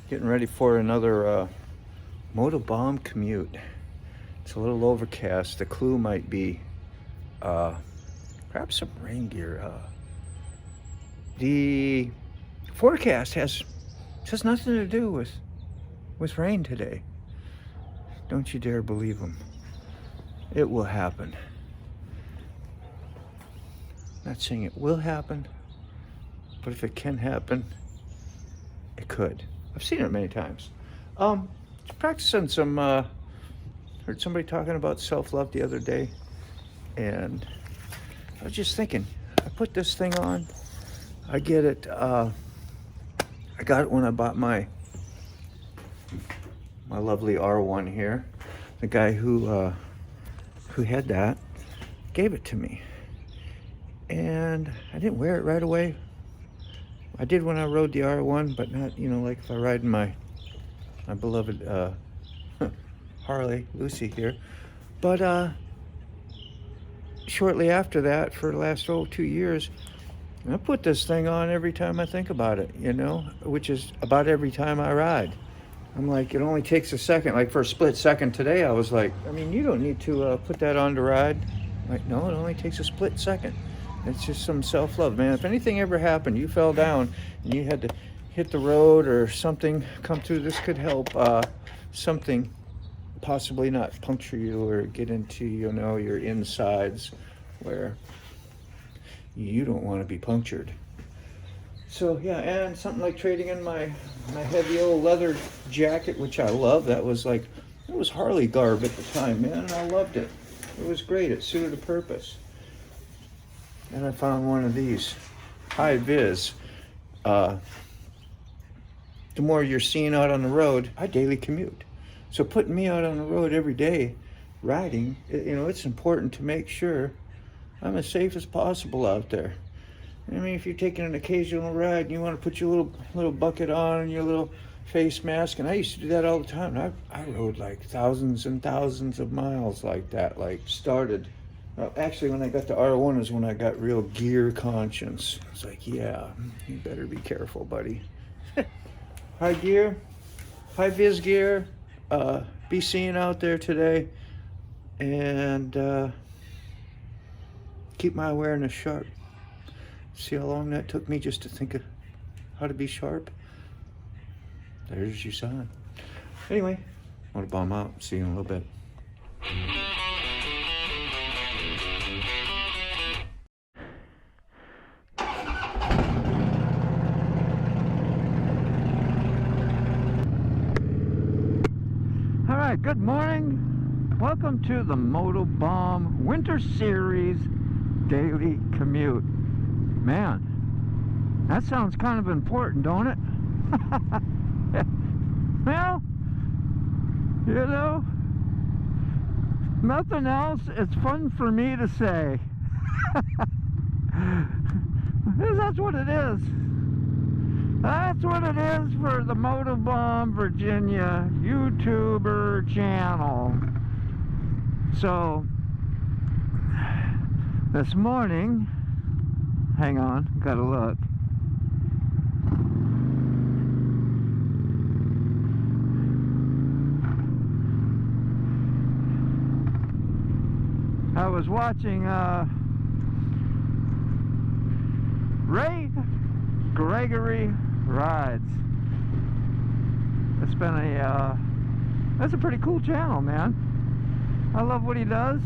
Getting ready for another MotoBaum commute. It's a little overcast. The clue might be perhaps some rain gear. The forecast has nothing to do with rain today. Don't you dare believe them. It will happen. Not saying it will happen, but if it can happen, it could. I've seen it many times. Practicing some, heard somebody talking about self-love the other day, and I was just thinking, I put this thing on, I get it, I got it when I bought my lovely R1 here. The guy who had that gave it to me, and I didn't wear it right away. I did when I rode the R1, but not, like if I ride in my beloved Harley, Lucy here. But shortly after that, for the last 2 years, I put this thing on every time I think about it, which is about every time I ride. I'm like, it only takes a second. Like for a split second today, I was like, you don't need to put that on to ride. Like, no, it only takes a split second. It's just some self-love, man. If anything ever happened, you fell down and you had to hit the road or something come through, this could help something possibly not puncture you or get into, your insides where you don't want to be punctured. So, yeah, and something like trading in my heavy old leather jacket, which I love. It was Harley garb at the time, man, and I loved it. It was great. It suited a purpose. And I found one of these high vis. The more you're seeing out on the road, I daily commute. So putting me out on the road every day, riding, it's important to make sure I'm as safe as possible out there. If you're taking an occasional ride and you want to put your little bucket on and your little face mask, and I used to do that all the time. I rode like thousands and thousands of miles like that, actually, when I got the R1 is when I got real gear conscious. It's like, yeah, you better be careful, buddy. High gear, high vis gear, be seen out there today, and keep my awareness sharp. See how long that took me just to think of how to be sharp? There's your sign. Anyway, MotoBaum out. See you in a little bit. All right, good morning. Welcome to the MotoBaum Winter Series Daily Commute. Man, that sounds kind of important, don't it? Well, nothing else. It's fun for me to say. That's what it is. That's what it is for the MotoBaum Virginia YouTuber channel. So, this morning, hang on, gotta look. I was watching Ray Gregory Rides. It's been that's a pretty cool channel, man. I love what he does.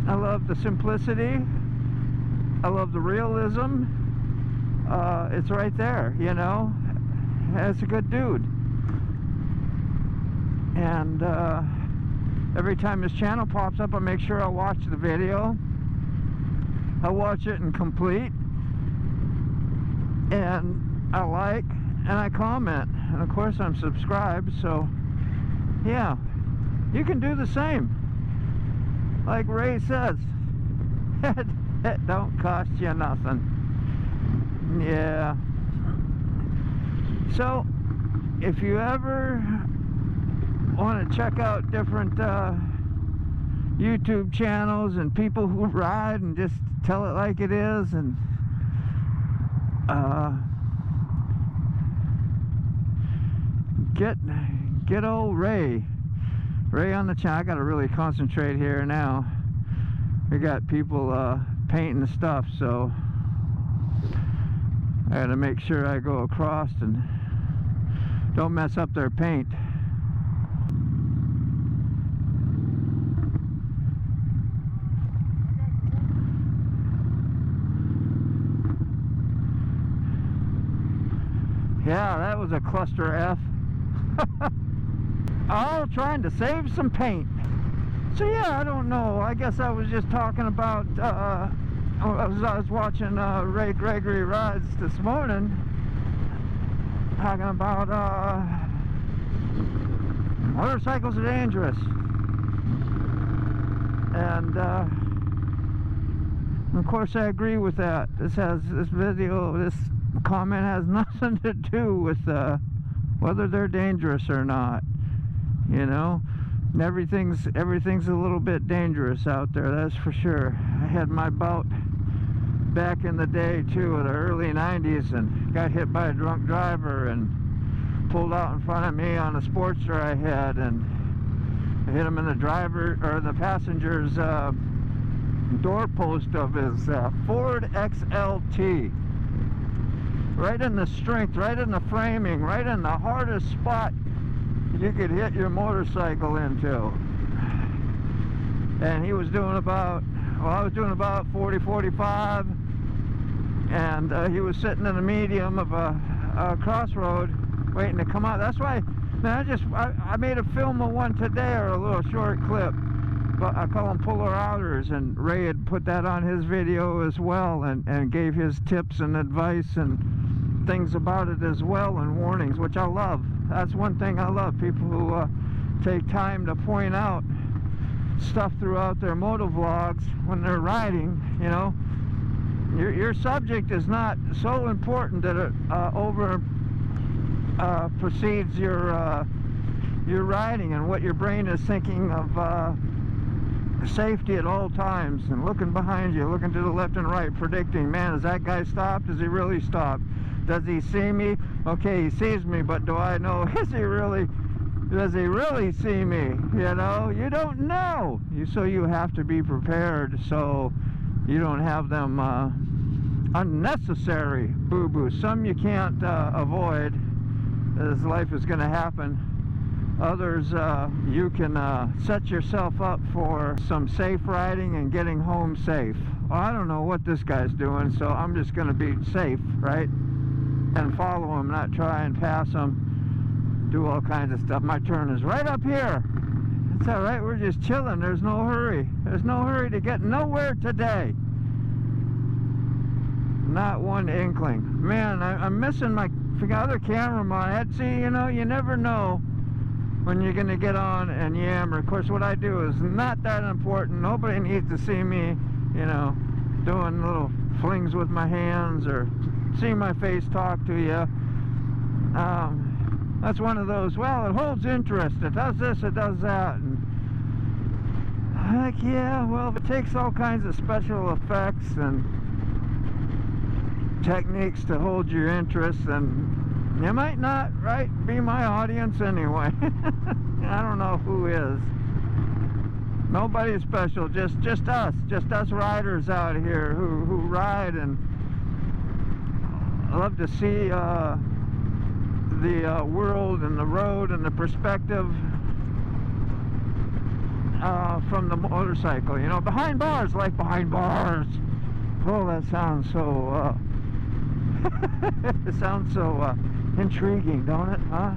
I love the simplicity. I love the realism. It's right there, It's a good dude. And every time his channel pops up, I make sure I watch the video. I watch it in complete. And I like, and I comment. And of course I'm subscribed, so yeah. You can do the same. Like Ray says. It don't cost you nothing. Yeah. So, if you ever want to check out different YouTube channels and people who ride and just tell it like it is, and get old Ray on the channel. I gotta really concentrate here now. We got people painting stuff, so I gotta make sure I go across and don't mess up their paint. Yeah, that was a cluster F. All trying to save some paint. So yeah, I don't know. I guess I was just talking about, I was watching Ray Gregory rides this morning, talking about motorcycles are dangerous. And of course I agree with that. This comment has nothing to do with whether they're dangerous or not. You know, everything's a little bit dangerous out there, that's for sure. I had my bout back in the day too, in the early 90s, and got hit by a drunk driver and pulled out in front of me on a sportster I had, and I hit him in the the passenger's doorpost of his Ford XLT. Right in the strength, right in the framing, right in the hardest spot you could hit your motorcycle into. And he was doing about, well, I was doing about 40, 45, and he was sitting in the medium of a crossroad waiting to come out. That's why, man, I made a film of one today, or a little short clip, but I call them puller outers, and Ray had put that on his video as well, and gave his tips and advice and things about it as well, and warnings, which I love. That's one thing I love, people who take time to point out stuff throughout their moto vlogs when they're riding. You know, your subject is not so important that it precedes your riding, and what your brain is thinking of safety at all times, and looking behind you, looking to the left and right, predicting, man, is that guy stopped? Is he really stopped? Does he see me? Okay, he sees me, but do I know, does he really see me? You know, you don't know. So you have to be prepared, so you don't have them unnecessary boo-boos. Some you can't avoid, as life is going to happen. Others, you can set yourself up for some safe riding and getting home safe. Well, I don't know what this guy's doing, so I'm just going to be safe, right? And follow him, not try and pass him, do all kinds of stuff. My turn is right up here. It's all right, we're just chilling. There's no hurry. There's no hurry to get nowhere today. Not one inkling. Man, I'm missing my other cameraman. See, you know, you never know when you're going to get on and yammer. Of course, what I do is not that important. Nobody needs to see me, you know, doing little flings with my hands or see my face talk to you. That's one of those, well, it holds interest. It does this, it does that. And heck yeah, well, if it takes all kinds of special effects and techniques to hold your interest, then you might not, right, be my audience anyway. I don't know who is. Nobody special, just us riders out here who ride, and I love to see the world and the road and the perspective from the motorcycle. You know, behind bars, life behind bars. Oh, that sounds so it sounds so intriguing, don't it, huh?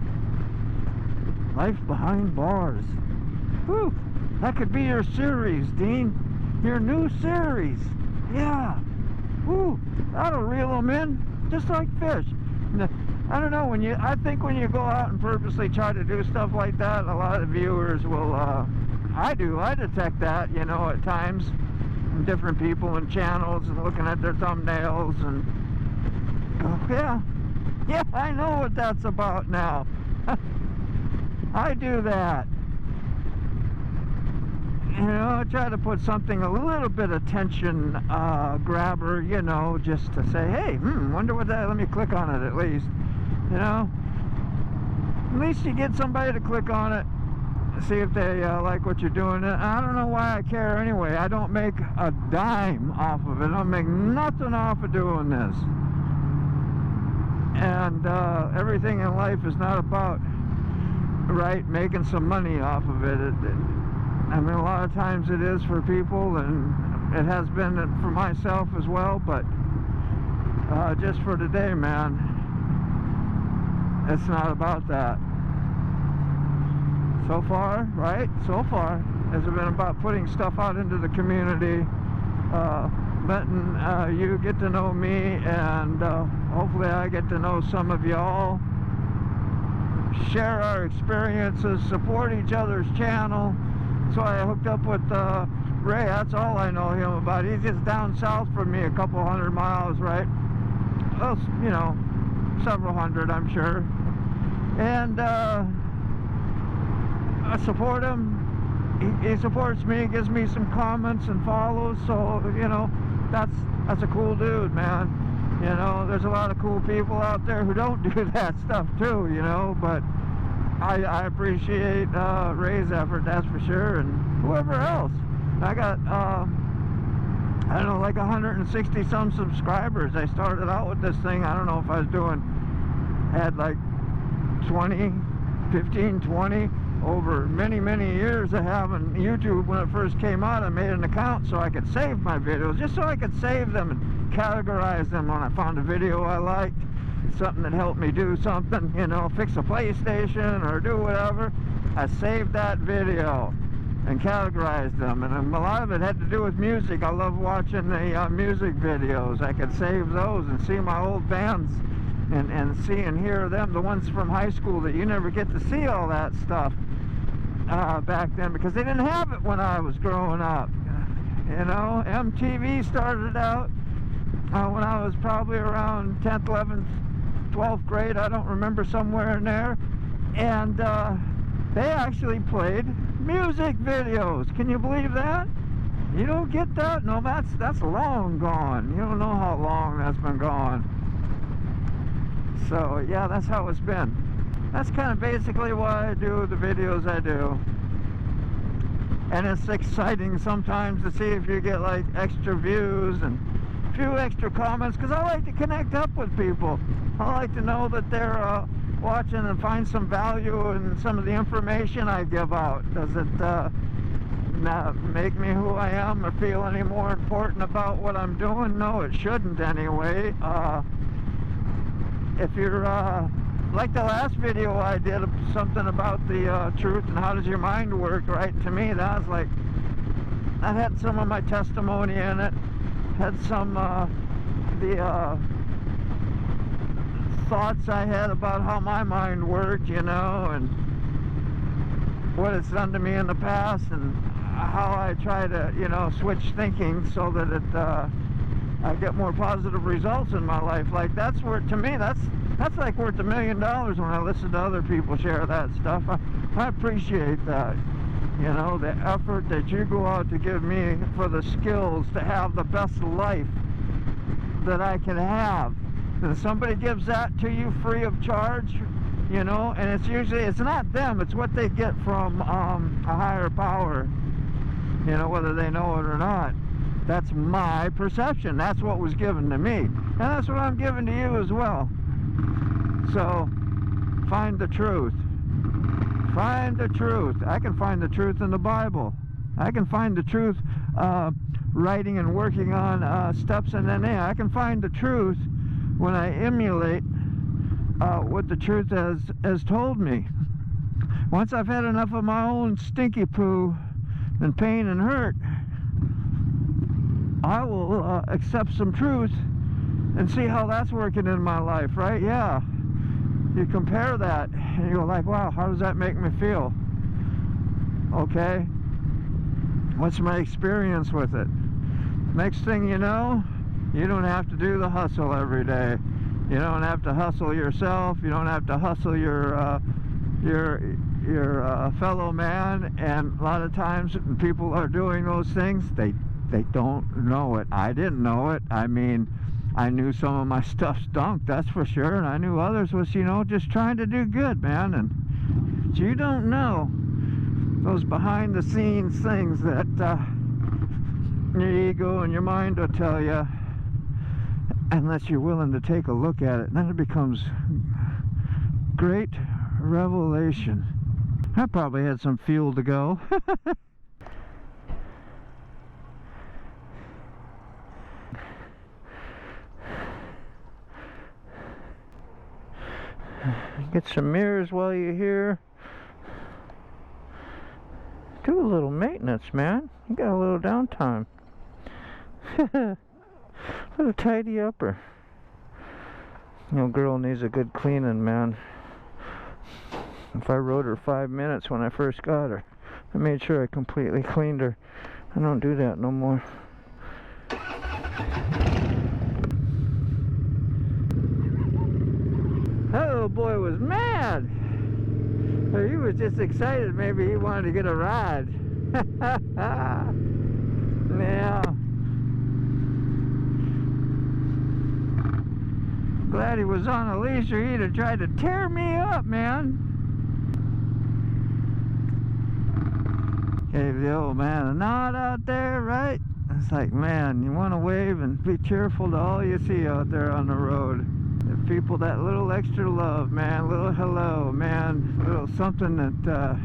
Life behind bars. Whew, that could be your series, Dean. Your new series. Yeah. Whew, that'll reel them in just like fish. I don't know, I think when you go out and purposely try to do stuff like that, a lot of viewers will, I detect that, you know, at times, from different people and channels, and looking at their thumbnails, and go, yeah, I know what that's about now. I do that. You know, I try to put something, a little bit of attention grabber, you know, just to say, hey, wonder what that, let me click on it at least, you know. at least you get somebody to click on it, see if they like what you're doing. And I don't know why I care anyway. I don't make a dime off of it. I don't make nothing off of doing this. And everything in life is not about, right, making some money off of it. I mean, a lot of times it is for people, and it has been for myself as well, but just for today, man, it's not about that. So far, right? So far, has been about putting stuff out into the community, letting you get to know me, and hopefully I get to know some of y'all, share our experiences, support each other's channel. So I hooked up with Ray. That's all I know him about. He's just down south from me, a couple hundred miles, right? Well, you know, several hundred, I'm sure. And I support him. He supports me, gives me some comments and follows. So, you know, that's a cool dude, man. You know, there's a lot of cool people out there who don't do that stuff too, you know, but I appreciate Ray's effort, that's for sure, and whoever else. I got, I don't know, like 160 some subscribers. I started out with this thing, I don't know if I was had like 15, 20 over many years of having YouTube. When it first came out, I made an account so I could save my videos, just so I could save them and categorize them when I found a video I liked, something that helped me do something, you know, fix a PlayStation or do whatever. I saved that video and categorized them, and a lot of it had to do with music. I love watching the music videos. I could save those and see my old bands and see and hear them, the ones from high school that you never get to see all that stuff back then, because they didn't have it when I was growing up. You know, MTV started out when I was probably around 10th, 11th, 12th grade, I don't remember, somewhere in there, and they actually played music videos. Can you believe that? You don't get that? No, that's long gone. You don't know how long that's been gone. So yeah, that's how it's been. That's kind of basically why I do the videos I do. And it's exciting sometimes to see if you get like extra views and a few extra comments, because I like to connect up with people. I like to know that they're watching and find some value in some of the information I give out. Does it not make me who I am or feel any more important about what I'm doing? No, it shouldn't anyway. If you're like the last video I did, something about the truth and how does your mind work, right? To me, that was like, that had some of my testimony in it, had some the thoughts I had about how my mind worked, you know, and what it's done to me in the past, and how I try to, you know, switch thinking so that it I get more positive results in my life. Like, that's where, to me, that's like worth $1 million when I listen to other people share that stuff. I appreciate that, you know, the effort that you go out to give me for the skills to have the best life that I can have. And somebody gives that to you free of charge, you know, and it's usually, it's not them, it's what they get from a higher power, you know, whether they know it or not. That's my perception. That's what was given to me, and that's what I'm giving to you as well. So find the truth. Find the truth. I can find the truth in the Bible. I can find the truth writing and working on steps in NA. I can find the truth when I emulate what the truth has told me. Once I've had enough of my own stinky poo and pain and hurt, I will accept some truth and see how that's working in my life, right? Yeah. You compare that and you go like, wow, how does that make me feel? Okay. What's my experience with it? Next thing you know, you don't have to do the hustle every day. You don't have to hustle yourself. You don't have to hustle your fellow man. And a lot of times when people are doing those things, they don't know it. I didn't know it. I mean, I knew some of my stuff stunk, that's for sure, and I knew others was, you know, just trying to do good, man. And you don't know those behind the scenes things that your ego and your mind will tell you, unless you're willing to take a look at it. And then it becomes great revelation. I probably had some fuel to go. Get some mirrors while you're here. Do a little maintenance, man. You got a little downtime. Little tidy upper. Little girl needs a good cleaning, man. If I rode her 5 minutes when I first got her, I made sure I completely cleaned her. I don't do that no more. That little boy was mad. He was just excited. Maybe he wanted to get a ride. Yeah. Glad he was on a leash, or he'd have tried to tear me up, man. Gave the old man a nod out there, right? It's like, man, you want to wave and be cheerful to all you see out there on the road. Give people that little extra love, man, little hello, man, little something that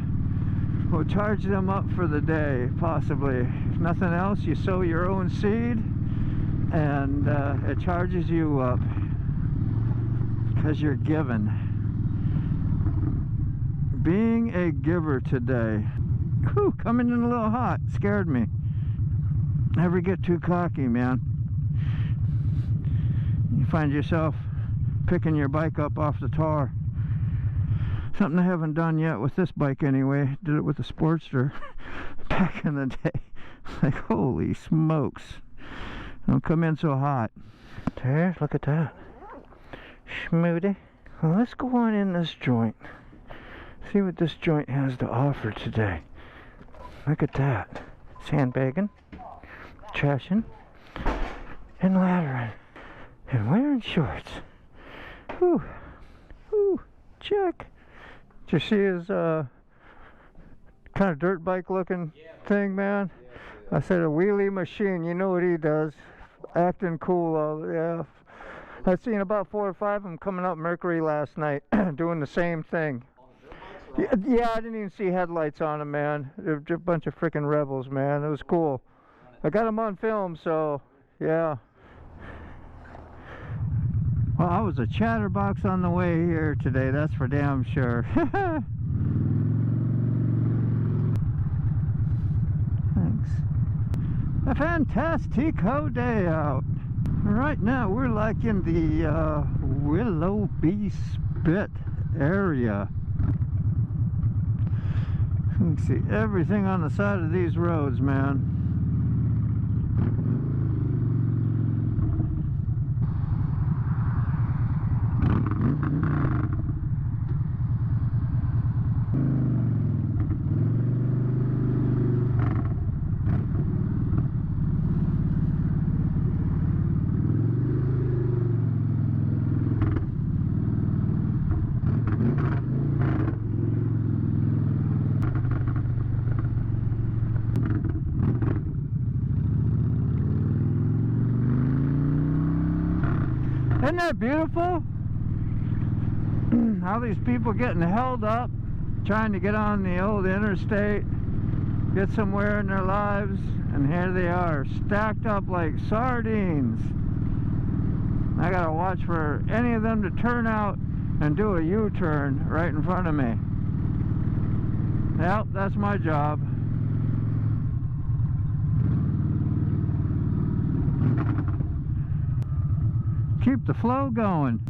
will charge them up for the day, possibly. If nothing else, you sow your own seed, and it charges you up, because you're given. Being a giver today. Whew, coming in a little hot, scared me. Never get too cocky, man. You find yourself picking your bike up off the tar. Something I haven't done yet with this bike anyway. Did it with the Sportster back in the day. Like, holy smokes. Don't come in so hot. There, look at that. Schmoody. Well, let's go on in this joint. See what this joint has to offer today. Look at that. Sandbagging, trashing, and laddering, and wearing shorts. Whew. Whew. Check. Did you see his kind of dirt bike looking thing, man? I said a wheelie machine. You know what he does. Acting cool. Yeah. I've seen about 4 or 5 of them coming up Mercury last night doing the same thing. Yeah, I didn't even see headlights on them, man. They're just a bunch of freaking rebels, man. It was cool. I got them on film, so yeah. Well, I was a chatterbox on the way here today, that's for damn sure. Thanks. A fantastico day out. Right now we're like in the Willoughby Spit area. You can see everything on the side of these roads, man. Isn't that beautiful? All these people getting held up, trying to get on the old interstate, get somewhere in their lives, and here they are, stacked up like sardines. I gotta watch for any of them to turn out and do a U-turn right in front of me. Yep, that's my job. Keep the flow going.